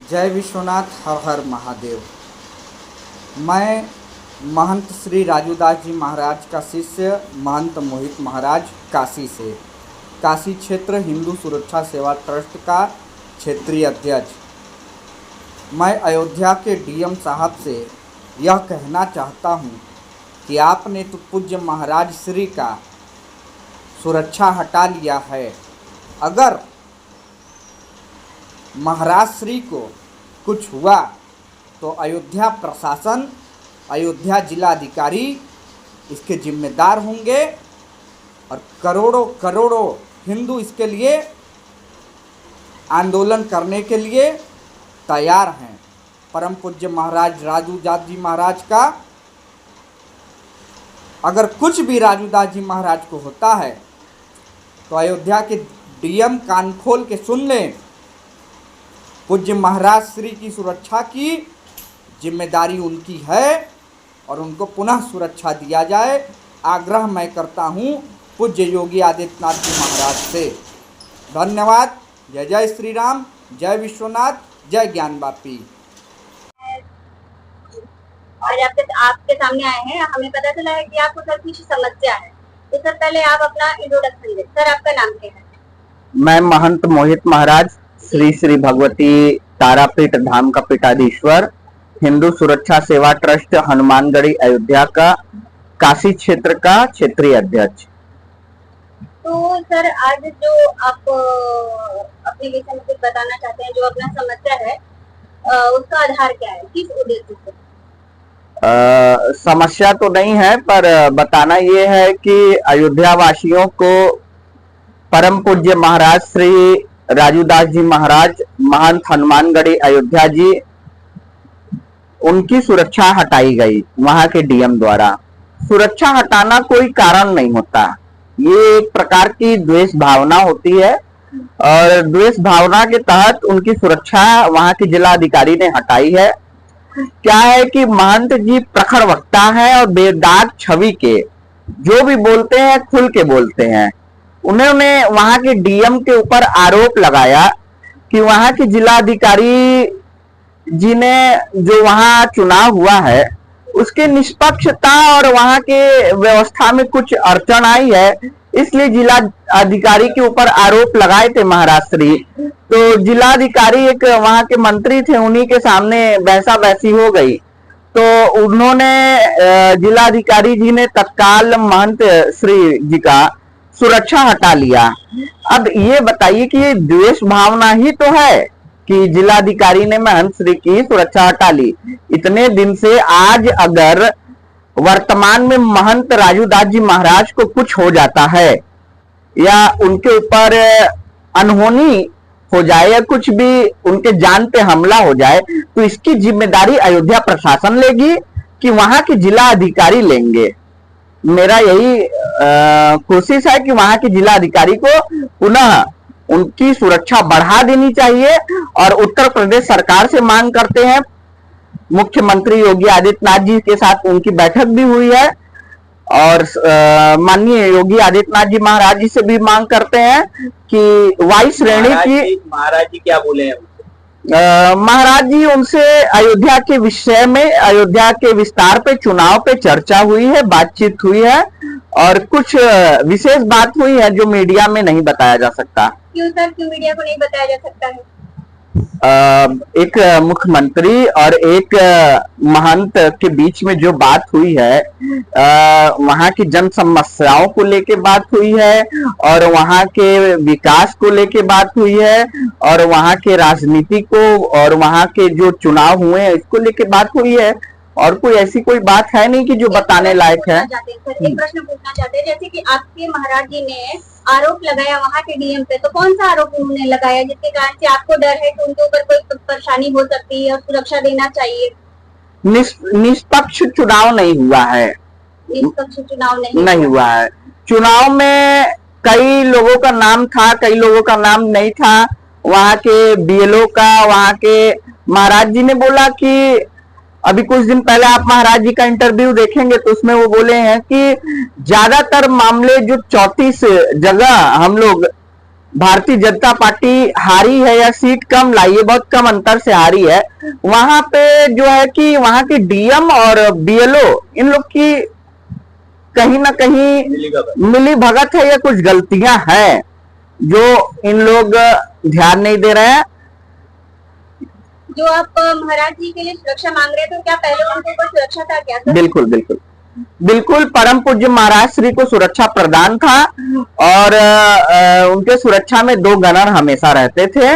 जय विश्वनाथ हर हर महादेव। मैं महंत श्री राजूदास जी महाराज का शिष्य महंत मोहित महाराज काशी से, काशी क्षेत्र हिंदू सुरक्षा सेवा ट्रस्ट का क्षेत्रीय अध्यक्ष। मैं अयोध्या के डीएम साहब से यह कहना चाहता हूँ कि आपने तो पूज्य महाराज श्री का सुरक्षा हटा लिया है। अगर महाराज श्री को कुछ हुआ तो अयोध्या प्रशासन, अयोध्या जिलाधिकारी इसके जिम्मेदार होंगे और करोड़ों करोड़ों हिंदू इसके लिए आंदोलन करने के लिए तैयार हैं। परम पूज्य महाराज राजूदास जी महाराज का अगर कुछ भी राजूदास जी महाराज को होता है तो अयोध्या के डीएम कान खोल के सुन लें। पूज्य महाराज श्री की सुरक्षा की जिम्मेदारी उनकी है और उनको पुनः सुरक्षा दिया जाए, आग्रह मैं करता हूँ पूज्य योगी आदित्यनाथ जी महाराज से। धन्यवाद। जय जय श्री राम, जय विश्वनाथ, जय ज्ञान वापी। आज आपके सामने आए हैं, हमें पता चला है कि आपको सर कुछ समस्या है। तो सर पहले आप अपना इंट्रोडक्शन दें। सर आपका नाम क्या है? मैं महंत मोहित महाराज, श्री श्री भगवती तारापीठ धाम का पीठाधीश्वर, हिंदू सुरक्षा सेवा ट्रस्ट हनुमानगढ़ी अयोध्या का काशी क्षेत्र का क्षेत्रीय अध्यक्ष। तो सर आज जो आप अपने विषय में कुछ बताना चाहते हैं, जो अपना समस्या है, उसका आधार क्या है, किस उद्देश्य से? समस्या तो नहीं है, पर बताना ये है कि अयोध्या वासियों को परम पूज्य महाराज श्री राजूदास जी महाराज महंत हनुमानगढ़ी अयोध्या जी, उनकी सुरक्षा हटाई गई वहां के डीएम द्वारा। सुरक्षा हटाना कोई कारण नहीं होता, ये एक प्रकार की द्वेष भावना होती है और द्वेष भावना के तहत उनकी सुरक्षा वहां के जिला अधिकारी ने हटाई है। क्या है कि महंत जी प्रखर वक्ता है और बेदाग छवि के जो भी बोलते हैं खुल के बोलते हैं। उन्होंने वहां के डीएम के ऊपर आरोप लगाया कि वहां के जिलाधिकारी जी ने जो वहां चुनाव हुआ है उसके निष्पक्षता और वहां के व्यवस्था में कुछ अड़चन आई है, इसलिए जिला अधिकारी के ऊपर आरोप लगाए थे महाराज श्री। तो जिलाधिकारी एक वहां के मंत्री थे, उन्हीं के सामने बहसा बहसी हो गई। तो उन्होंने जिलाधिकारी जी ने तत्काल महंत श्री जी का सुरक्षा हटा लिया। अब ये बताइए कि ये द्वेष भावना ही तो है कि जिलाधिकारी ने महंत श्री की सुरक्षा हटा ली। इतने दिन से आज अगर वर्तमान में महंत राजूदास जी महाराज को कुछ हो जाता है या उनके ऊपर अनहोनी हो जाए या कुछ भी उनके जान पे हमला हो जाए तो इसकी जिम्मेदारी अयोध्या प्रशासन लेगी कि वहां के जिला अधिकारी लेंगे। मेरा यही कोशिश है कि वहां के जिला अधिकारी को पुनः उनकी सुरक्षा बढ़ा देनी चाहिए और उत्तर प्रदेश सरकार से मांग करते हैं। मुख्यमंत्री योगी आदित्यनाथ जी के साथ उनकी बैठक भी हुई है और माननीय योगी आदित्यनाथ जी महाराज जी से भी मांग करते हैं कि वायु श्रेणी की। महाराज जी क्या बोले हैं? महाराज जी उनसे अयोध्या के विषय में, अयोध्या के विस्तार पे, चुनाव पे चर्चा हुई है, बातचीत हुई है और कुछ विशेष बात हुई है जो मीडिया में नहीं बताया जा सकता। क्यों सर, क्यों मीडिया को नहीं बताया जा सकता है? एक मुख्यमंत्री और एक महंत के बीच में जो बात हुई है, वहां की जन समस्याओं को लेके बात हुई है और वहां के विकास को लेके बात हुई है और वहां के राजनीति को और वहां के जो चुनाव हुए हैं इसको लेके बात हुई है और कोई ऐसी कोई बात है नहीं कि जो बताने लायक है। सर एक प्रश्न पूछना चाहते हैं, जैसे कि आपके महाराज जी ने आरोप लगाया वहाँ के डीएम पे, तो कौन सा आरोप उन्होंने लगाया जिसके कारण से आपको डर है कि उनके ऊपर कोई परेशानी हो सकती है और सुरक्षा देना चाहिए? निष्पक्ष चुनाव नहीं हुआ है। निष्पक्ष चुनाव नहीं हुआ है। चुनाव में कई लोगों का नाम था, कई लोगों का नाम नहीं था। वहाँ के बीएलओ का, वहाँ के महाराज जी ने बोला कि अभी कुछ दिन पहले आप महाराज जी का इंटरव्यू देखेंगे तो उसमें वो बोले हैं कि ज्यादातर मामले जो 34 जगह हम लोग भारतीय जनता पार्टी हारी है या सीट कम लाई है, बहुत कम अंतर से हारी है, वहां पे जो है कि वहां की डीएम और बीएलओ इन लोग की कहीं ना कहीं मिली भगत है या कुछ गलतियां हैं जो इन लोग ध्यान नहीं दे रहे हैं। जो आप महाराज जी के लिए सुरक्षा मांग रहे थे, तो क्या पहले उनके ऊपर सुरक्षा था क्या सर? बिल्कुल बिल्कुल बिल्कुल, परम पूज्य महाराज श्री को सुरक्षा प्रदान था और उनके सुरक्षा में 2 गनर हमेशा रहते थे,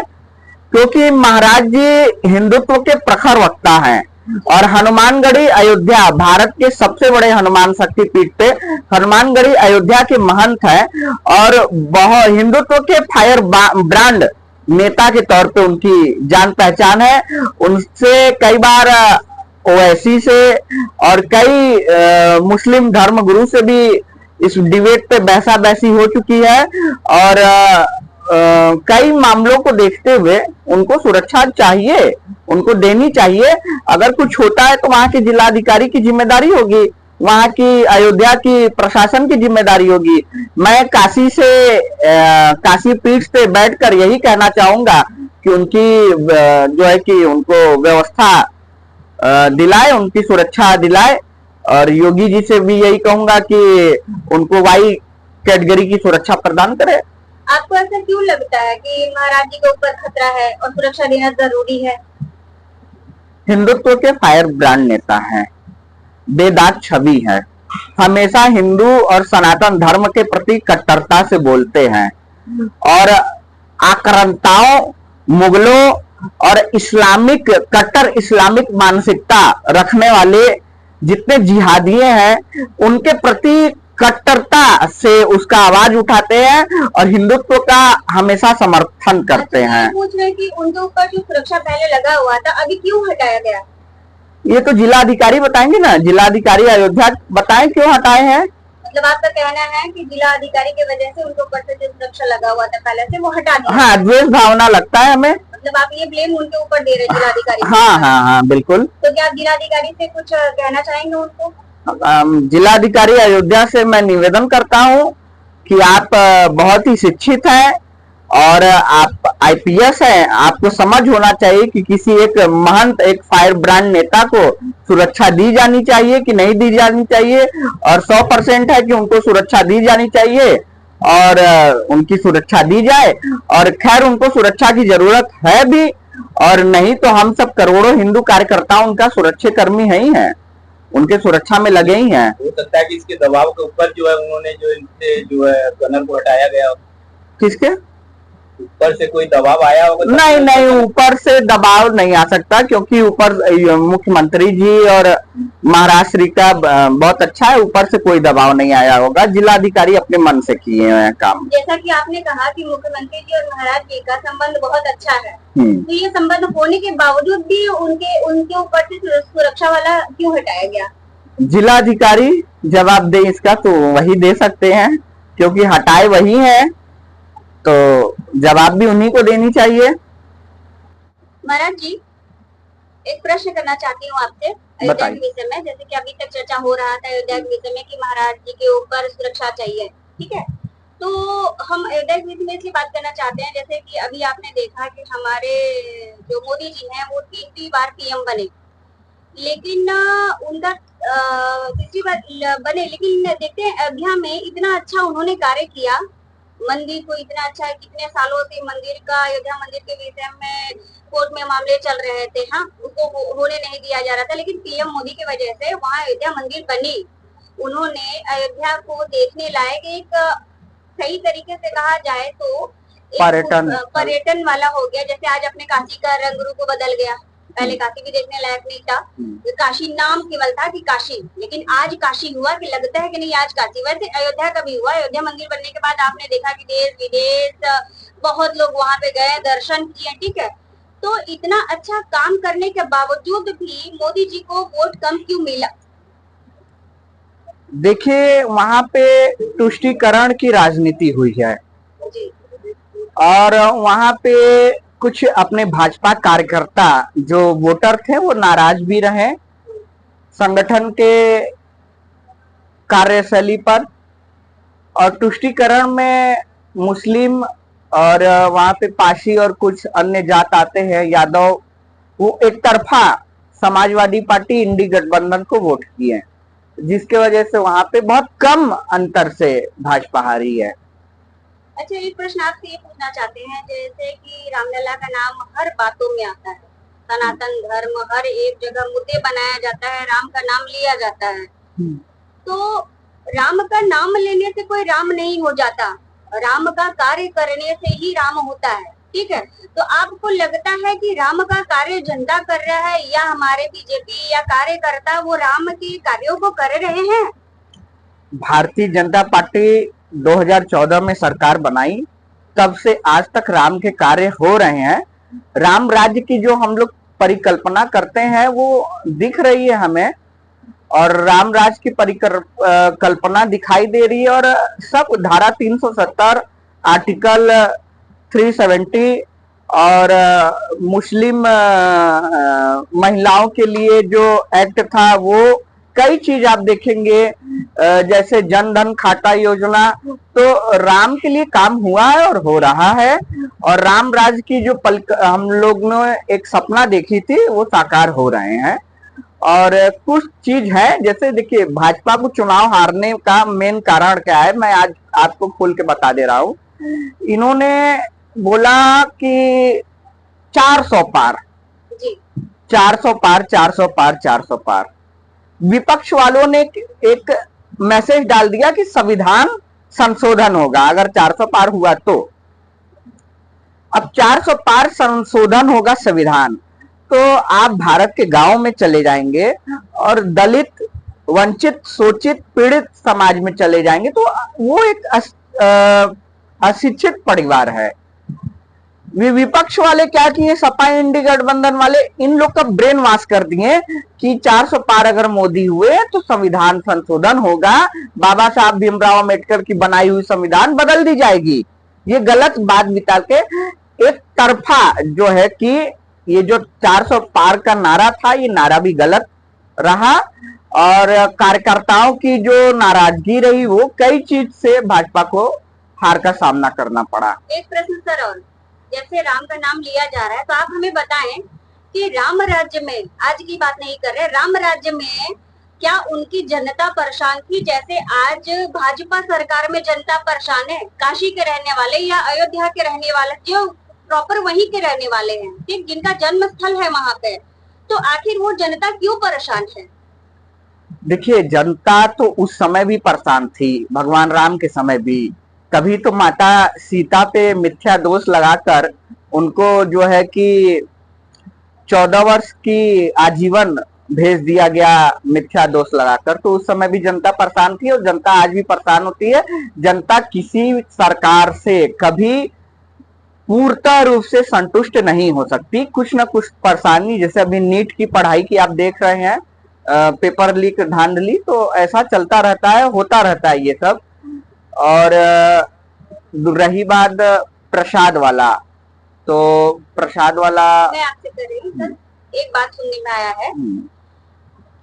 क्योंकि महाराज जी हिंदुत्व के प्रखर वक्ता हैं और हनुमानगढ़ी अयोध्या भारत के सबसे बड़े हनुमान शक्तिपीठ पे हनुमानगढ़ी अयोध्या के महंत हैं और बहुत हिंदुत्व के फायर ब्रांड नेता के तौर पे उनकी जान पहचान है। उनसे कई बार ओवैसी से और कई मुस्लिम धर्म गुरु से भी इस डिबेट पे बहसा बहसी हो चुकी है और कई मामलों को देखते हुए उनको सुरक्षा चाहिए, उनको देनी चाहिए। अगर कुछ होता है तो वहां के जिलाधिकारी की जिम्मेदारी होगी, वहां की अयोध्या की प्रशासन की जिम्मेदारी होगी। मैं काशी पीठ से बैठकर यही कहना चाहूंगा कि उनकी जो है कि उनको व्यवस्था दिलाए, उनकी सुरक्षा दिलाए और योगी जी से भी यही कहूंगा कि उनको वाई कैटेगरी की सुरक्षा प्रदान करे। आपको ऐसा क्यों लगता है कि महाराज जी के ऊपर खतरा है और सुरक्षा देना जरूरी है? हिंदुत्व के फायर ब्रांड नेता हैं, बेदाग छवि है, हमेशा हिंदू और सनातन धर्म के प्रति कट्टरता से बोलते हैं और आक्रांताओं, मुगलों और कट्टर इस्लामिक मानसिकता रखने वाले जितने जिहादिये हैं उनके प्रति कट्टरता से उसका आवाज उठाते हैं और हिंदुत्व का हमेशा समर्थन करते हैं। पूछ रहे कि उनके ऊपर जो सुरक्षा पहले लगा हुआ था अभी क्यों हटाया गया? ये तो जिलाधिकारी बताएंगे ना, जिलाधिकारी अयोध्या बताएं क्यों हटाए हैं। मतलब आपका कहना है कि जिला अधिकारी की वजह से उनके ऊपर से जो सुरक्षा लगा हुआ था पहले से वो हटा दिया? हाँ, द्वेष भावना लगता है हमें। मतलब आप ये ब्लेम उनके ऊपर दे रहे हैं जिलाधिकारी? हाँ, बिल्कुल। तो क्या आप जिलाधिकारी से कुछ कहना चाहेंगे उनको? जिलाधिकारी अयोध्या से मैं निवेदन करता हूँ कि आप बहुत ही शिक्षित हैं और आप आईपीएस हैं, आपको समझ होना चाहिए कि किसी एक महंत, एक फायर ब्रांड नेता को सुरक्षा दी जानी चाहिए कि नहीं दी जानी चाहिए और 100% है कि उनको सुरक्षा दी जानी चाहिए और उनकी सुरक्षा दी जाए। और खैर उनको सुरक्षा की जरूरत है भी और नहीं तो हम सब करोड़ों हिंदू कार्यकर्ता उनका सुरक्षा कर्मी है ही हैं, उनके सुरक्षा में लगे ही हैं। हो सकता है कि इसके दबाव के ऊपर जो है उन्होंने जो इनसे जो है गनर को हटाया गया। किसके ऊपर से कोई दबाव आया होगा? नहीं, ऊपर से दबाव नहीं आ सकता क्योंकि ऊपर मुख्यमंत्री जी और महाराज श्री का बहुत अच्छा है, ऊपर से कोई दबाव नहीं आया होगा। जिलाधिकारी अपने मन से किए हैं काम। जैसा कि आपने कहा कि मुख्यमंत्री जी और महाराज जी का संबंध बहुत अच्छा है, तो ये संबंध होने के बावजूद भी उनके ऊपर से सुरक्षा वाला क्यों हटाया गया? जिलाधिकारी जवाब दे इसका तो वही दे सकते हैं क्योंकि हटाए वही हैं, तो जवाब भी उन्हीं को देनी चाहिए। महाराज जी, एक प्रश्न करना चाहती हूँ आपसे अयोध्या के विषय में। जैसे कि अभी तक चर्चा हो रहा था अयोध्या के विषय में कि महाराज जी के ऊपर सुरक्षा चाहिए, ठीक है, तो हम अयोध्या के विषय में इसलिए बात करना चाहते हैं जैसे कि अभी आपने देखा कि हमारे जो मोदी जी हैं वो 3 बार पीएम बने, लेकिन उनका 3 बार बने, लेकिन देखते हैं अयोध्या में इतना अच्छा उन्होंने कार्य किया, मंदिर को इतना अच्छा है, कितने सालों से मंदिर का, अयोध्या मंदिर के विषय में कोर्ट में मामले चल रहे थे, हाँ, उसको होने नहीं दिया जा रहा था, लेकिन पीएम मोदी की वजह से वहाँ अयोध्या मंदिर बनी। उन्होंने अयोध्या को देखने लायक एक सही तरीके से कहा जाए तो पर्यटन वाला हो गया। जैसे आज अपने काशी का रंग रूप बदल गया, पहले काशी भी देखने लायक नहीं था, काशी नाम केवल था कि काशी, लेकिन आज काशी हुआ कि लगता है कि नहीं आज काशी। वैसे अयोध्या का भी हुआ, अयोध्या मंदिर बनने के बाद आपने देखा कि देश विदेश बहुत लोग वहां पे गए, दर्शन किए, ठीक है, तो इतना अच्छा काम करने के बावजूद भी मोदी जी को वोट कम क्यों मिला? देखिए, वहां पे तुष्टीकरण की राजनीति हुई है जी। और वहां पे कुछ अपने भाजपा कार्यकर्ता जो वोटर थे वो नाराज भी रहे संगठन के कार्यशैली पर, और तुष्टीकरण में मुस्लिम और वहां पे पाशी और कुछ अन्य जात आते हैं यादव, वो एक तरफा समाजवादी पार्टी इंडी गठबंधन को वोट किए हैं, जिसके वजह से वहां पे बहुत कम अंतर से भाजपा हारी है। अच्छा, एक प्रश्न आपसे ये पूछना चाहते हैं, जैसे कि रामलला का नाम हर बातों में आता है, सनातन धर्म हर एक जगह मुद्दे बनाया जाता है, राम का नाम लिया जाता है, तो राम का नाम लेने से कोई राम नहीं हो जाता, राम का कार्य करने से ही राम होता है, ठीक है। तो आपको लगता है कि राम का कार्य जनता कर रहा है या हमारे बीजेपी या कार्यकर्ता वो राम के कार्यों को कर रहे हैं? भारतीय जनता पार्टी 2014 में सरकार बनाई, तब से आज तक राम के कार्य हो रहे हैं। राम राज्य की जो हम लोग परिकल्पना करते हैं वो दिख रही है हमें, और राम राज्य की परिकल्पना दिखाई दे रही है, और सब धारा 370, आर्टिकल 370 और मुस्लिम महिलाओं के लिए जो एक्ट था, वो कई चीज आप देखेंगे, जैसे जन धन खाता योजना, तो राम के लिए काम हुआ है और हो रहा है, और राम राज्य की जो हम लोग ने एक सपना देखी थी वो साकार हो रहे हैं। और कुछ चीज है, जैसे देखिए भाजपा को चुनाव हारने का मेन कारण क्या है, मैं आज आपको खोल के बता दे रहा हूँ। इन्होंने बोला कि 400 पार, 400 पार, 400 पार, 400 पार। विपक्ष वालों ने एक मैसेज डाल दिया कि संविधान संशोधन होगा अगर 400 पार हुआ तो। अब 400 पार संशोधन होगा संविधान, तो आप भारत के गांव में चले जाएंगे और दलित, वंचित, शोषित, पीड़ित समाज में चले जाएंगे, तो वो एक अशिक्षित परिवार है। विपक्ष वाले क्या किए, सपा इंडी गठबंधन वाले, इन लोग का ब्रेन वॉश कर दिए कि 400 पार अगर मोदी हुए तो संविधान संशोधन होगा, बाबा साहब भीमराव अम्बेडकर की बनाई हुई संविधान बदल दी जाएगी। ये गलत बात बिता के एक तरफा जो है कि ये जो 400 पार का नारा था, ये नारा भी गलत रहा, और कार्यकर्ताओं की जो नाराजगी रही वो कई चीज से भाजपा को हार का सामना करना पड़ा। एक प्रश्न सर, और जैसे राम का नाम लिया जा रहा है, तो आप हमें बताएं कि राम राज्य में, आज की बात नहीं कर रहे, राम राज्य में क्या उनकी जनता परेशान थी जैसे आज भाजपा सरकार में जनता परेशान है? काशी के रहने वाले या अयोध्या के रहने वाले जो प्रॉपर वहीं के रहने वाले हैं, ठीक, जिनका जन्म स्थल है वहां पे, तो आखिर वो जनता क्यों परेशान है? देखिए, जनता तो उस समय भी परेशान थी, भगवान राम के समय भी। तभी तो माता सीता पे मिथ्या दोष लगाकर उनको जो है कि 14 वर्ष की आजीवन भेज दिया गया मिथ्या दोष लगाकर। तो उस समय भी जनता परेशान थी और जनता आज भी परेशान होती है। जनता किसी सरकार से कभी पूर्णतः रूप से संतुष्ट नहीं हो सकती, कुछ ना कुछ परेशानी, जैसे अभी नीट की पढ़ाई की आप देख रहे हैं, पेपर लीक, धांधली, तो ऐसा चलता रहता है, होता रहता है ये सब। और रही बात प्रसाद वाला, तो प्रसाद वाला मैं आपसे कर रही हूँ सर, एक बात सुनने में आया है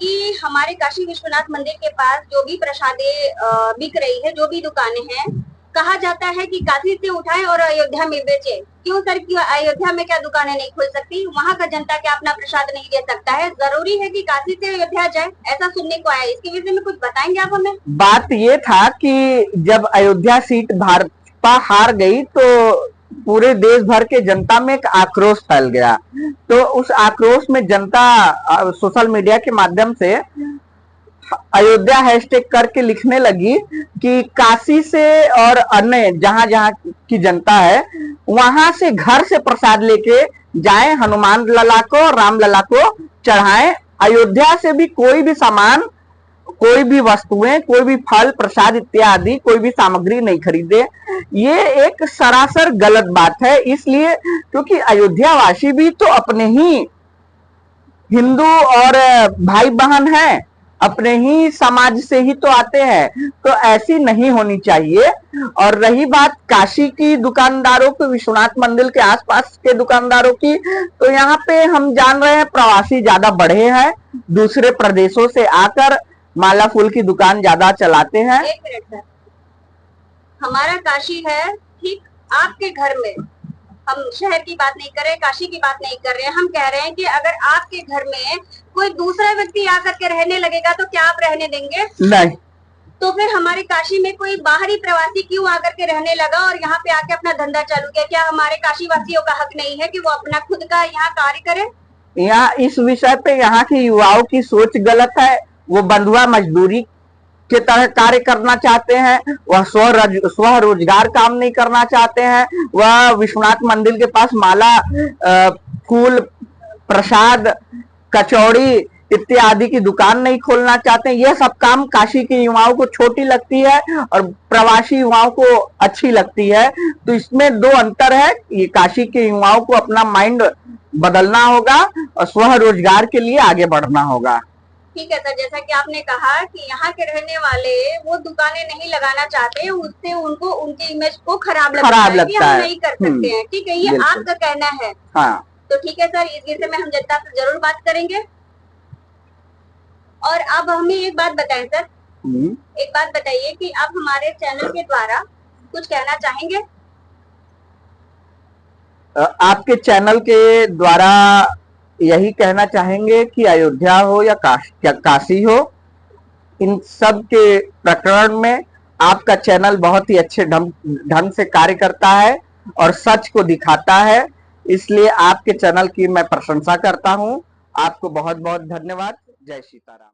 कि हमारे काशी विश्वनाथ मंदिर के पास जो भी प्रसादें बिक रही है, जो भी दुकानें हैं, कहा जाता है कि काशी से उठाएं और अयोध्या में बेचें। क्यों सर, क्यों अयोध्या में क्या दुकानें नहीं खुल सकती? वहाँ का जनता क्या अपना प्रसाद नहीं ले सकता है? जरूरी है कि काशी से अयोध्या जाए, ऐसा सुनने को आया। इसके विषय में कुछ बताएंगे आप हमें? बात ये था कि जब अयोध्या सीट भाजपा हार गई तो पूरे देश भर के जनता में एक आक्रोश फैल गया। तो उस आक्रोश में जनता सोशल मीडिया के माध्यम से अयोध्या हैशटैग करके लिखने लगी कि काशी से और अन्य जहां जहां की जनता है वहां से घर से प्रसाद लेके जाएं, हनुमान लला को, राम लला को चढ़ाएं। अयोध्या से भी कोई भी सामान, कोई भी वस्तुएं, कोई भी फल, प्रसाद इत्यादि कोई भी सामग्री नहीं खरीदे। ये एक सरासर गलत बात है, इसलिए क्योंकि अयोध्या वासी भी तो अपने ही हिंदू और भाई बहन हैं, अपने ही समाज से ही तो आते हैं, तो ऐसी नहीं होनी चाहिए। और रही बात काशी की दुकानदारों की, विश्वनाथ मंदिर के आसपास के दुकानदारों की, तो यहाँ पे हम जान रहे हैं प्रवासी ज्यादा बढ़े हैं, दूसरे प्रदेशों से आकर माला फूल की दुकान ज्यादा चलाते हैं। एक मिनट सर, हमारा काशी है, ठीक, आपके घर में, हम शहर की बात नहीं कर रहे, काशी की बात नहीं कर रहे, हम कह रहे हैं कि अगर आपके घर में कोई दूसरा व्यक्ति आकर के रहने लगेगा तो क्या आप रहने देंगे? नहीं। तो फिर हमारे काशी में कोई बाहरी प्रवासी क्यों आकर के रहने लगा और यहाँ पे आके अपना धंधा चालू किया? क्या हमारे काशी वासियों का हक नहीं है कि वो अपना खुद का यहाँ कार्य करें? यहाँ इस विषय पे यहाँ के युवाओं की सोच गलत है। वो बंधुआ मजदूरी के तरह कार्य करना चाहते हैं, वह स्वरोजगार काम नहीं करना चाहते हैं। वह विश्वनाथ मंदिर के पास माला, फूल, प्रसाद, कचौड़ी इत्यादि की दुकान नहीं खोलना चाहते हैं। यह सब काम काशी के युवाओं को छोटी लगती है और प्रवासी युवाओं को अच्छी लगती है। तो इसमें दो अंतर है। ये काशी के युवाओं को अपना माइंड बदलना होगा और स्वरोजगार के लिए आगे बढ़ना होगा। ठीक है सर, जैसा कि आपने कहा कि यहाँ के रहने वाले वो दुकानें नहीं लगाना चाहते, उससे उनको उनकी इमेज को खराब लगता है कि हम नहीं कर सकते हैं। ठीक है, ये आपका कहना है। हाँ, तो ठीक है सर, इस विषय में हम जनता से जरूर बात करेंगे। और अब हमें एक बात बताएं सर, एक बात बताइए कि आप हमारे चैनल के द्वारा कुछ कहना चाहेंगे? आपके चैनल के द्वारा यही कहना चाहेंगे कि अयोध्या हो या काशी हो, इन सब के प्रकरण में आपका चैनल बहुत ही अच्छे ढंग से कार्य करता है और सच को दिखाता है। इसलिए आपके चैनल की मैं प्रशंसा करता हूं। आपको बहुत बहुत धन्यवाद। जय सीताराम।